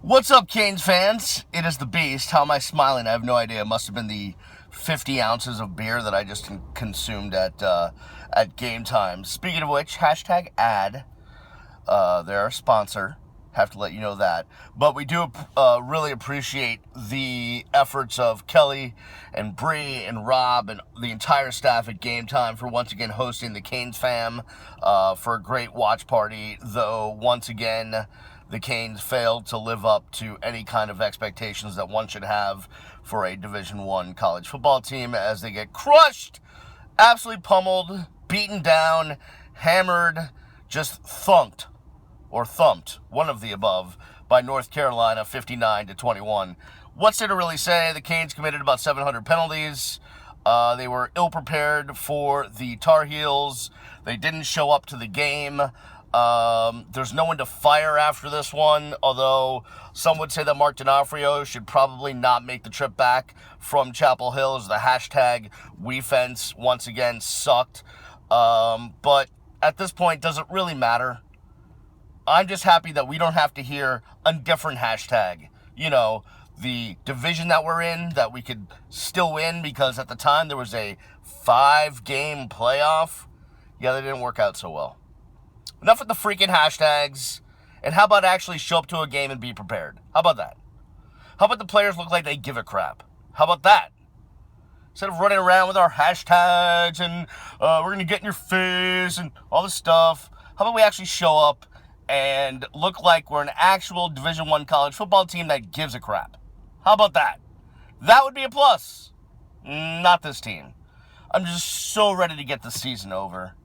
What's up, Canes fans? It is the Beast. How am I smiling? I have no idea. It must have been the 50 ounces of beer that I just consumed at game time. Speaking of which, hashtag ad. They're our sponsor. Have to let you know that. But we do really appreciate the efforts of Kelly and Bree and Rob and the entire staff at Game Time for once again hosting the Canes fam for a great watch party. Though, once again, the Canes failed to live up to any kind of expectations that one should have for a Division I college football team as they get crushed, absolutely pummeled, beaten down, hammered, just thumped, one of the above, by North Carolina 59-21. What's there to really say? The Canes committed about 700 penalties. They were ill-prepared for the Tar Heels. They didn't show up to the game. There's no one to fire after this one, although some would say that Mark D'Onofrio should probably not make the trip back from Chapel Hill as the hashtag WeFence once again sucked. But at this point, does it really matter? I'm just happy that we don't have to hear a different hashtag. You know, the division that we're in, that we could still win, because at the time there was a 5-game playoff. Yeah, they didn't work out so well. Enough with the freaking hashtags, and how about actually show up to a game and be prepared? How about that? How about the players look like they give a crap? How about that? Instead of running around with our hashtags and we're going to get in your face and all this stuff, how about we actually show up and look like we're an actual Division I college football team that gives a crap? How about that? That would be a plus. Not this team. I'm just so ready to get the season over.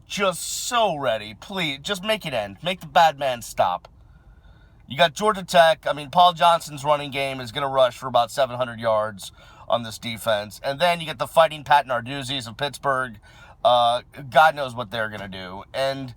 Just so ready. Please, just make it end. Make the bad man stop. You got Georgia Tech. I mean, Paul Johnson's running game is going to rush for about 700 yards on this defense. And then you get the Fighting Pat Narduzzi's of Pittsburgh. God knows what they're going to do. And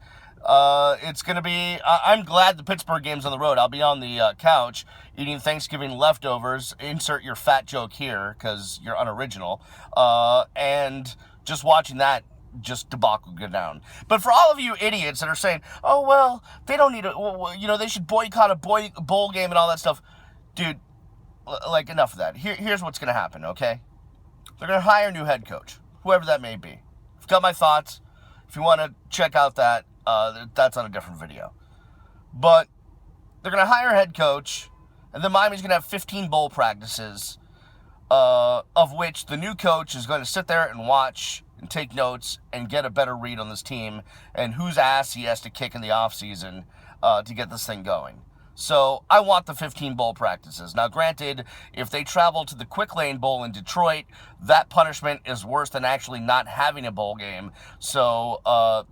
it's going to be... I'm glad the Pittsburgh game's on the road. I'll be on the couch eating Thanksgiving leftovers. Insert your fat joke here, because you're unoriginal. And just watching that just debacle go down. But for all of you idiots that are saying, oh, well, they don't need they should boycott a bowl game and all that stuff. Dude, like, enough of that. Here's what's going to happen, okay? They're going to hire a new head coach, whoever that may be. I've got my thoughts. If you want to check out that, that's on a different video. But they're going to hire a head coach, and then Miami's going to have 15 bowl practices, of which the new coach is going to sit there and watch and take notes and get a better read on this team and whose ass he has to kick in the offseason to get this thing going. So I want the 15 bowl practices. Now, granted, if they travel to the Quick Lane Bowl in Detroit, that punishment is worse than actually not having a bowl game. So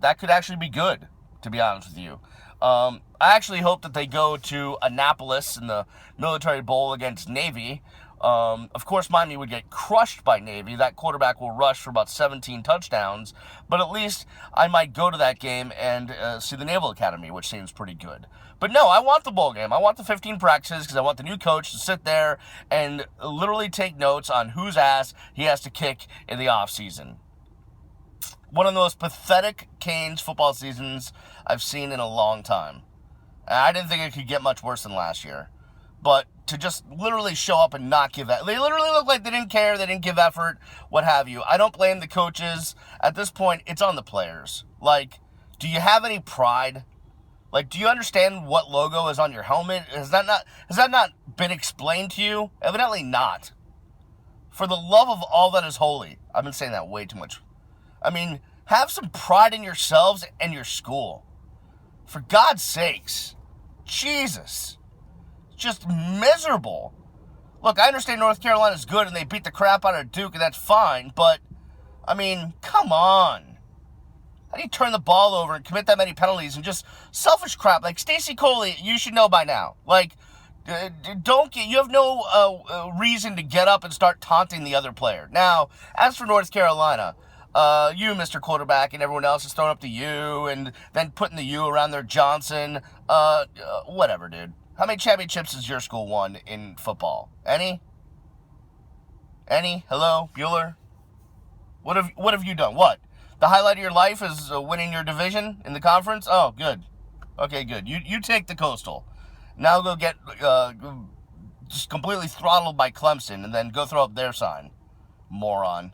that could actually be good, to be honest with you. I actually hope that they go to Annapolis in the Military Bowl against Navy. Of course, Miami would get crushed by Navy. That quarterback will rush for about 17 touchdowns. But at least I might go to that game and see the Naval Academy, which seems pretty good. But no, I want the bowl game. I want the 15 practices because I want the new coach to sit there and literally take notes on whose ass he has to kick in the offseason. One of the most pathetic Canes football seasons I've seen in a long time. I didn't think it could get much worse than last year. But to just literally show up and not give effort. They literally look like they didn't care, they didn't give effort, what have you. I don't blame the coaches. At this point, it's on the players. Like, do you have any pride? Like, do you understand what logo is on your helmet? Has that not been explained to you? Evidently not. For the love of all that is holy. I've been saying that way too much. I mean, have some pride in yourselves and your school. For God's sakes. Jesus. Just miserable. Look, I understand North Carolina's good and they beat the crap out of Duke, and that's fine, but, I mean, come on. How do you turn the ball over and commit that many penalties and just selfish crap? Like, Stacey Coley, you should know by now. Like, you have no reason to get up and start taunting the other player. Now, as for North Carolina, you, Mr. Quarterback, and everyone else is throwing up the U and then putting the U around their Johnson. Whatever, dude. How many championships has your school won in football? Any? Hello? Bueller? What have you done? What? The highlight of your life is winning your division in the conference? Oh, good. Okay, good. You take the Coastal. Now go get just completely throttled by Clemson and then go throw up their sign. Moron.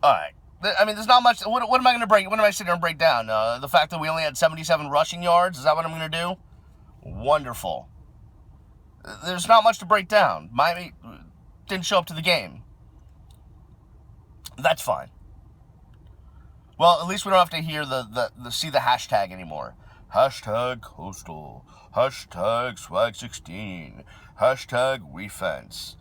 All right. I mean, there's not much. What am I going to break? What am I sitting here and break down? The fact that we only had 77 rushing yards? Is that what I'm going to do? Wonderful. There's not much to break down. Miami didn't show up to the game. That's fine. Well, at least we don't have to hear see the hashtag anymore. Hashtag Coastal. Hashtag Swag 16. Hashtag WeFence.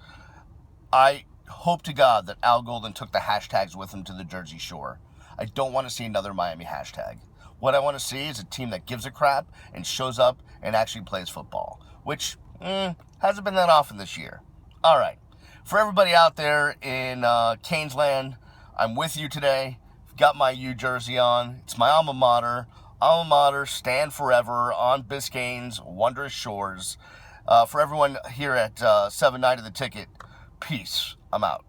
I hope to God that Al Golden took the hashtags with him to the Jersey Shore. I don't want to see another Miami hashtag. What I want to see is a team that gives a crap and shows up and actually plays football, which hasn't been that often this year. All right. For everybody out there in Canesland, I'm with you today. Got my U jersey on. It's my alma mater. Alma mater, stand forever on Biscayne's wondrous shores. For everyone here at 7 Night of the Ticket, peace. I'm out.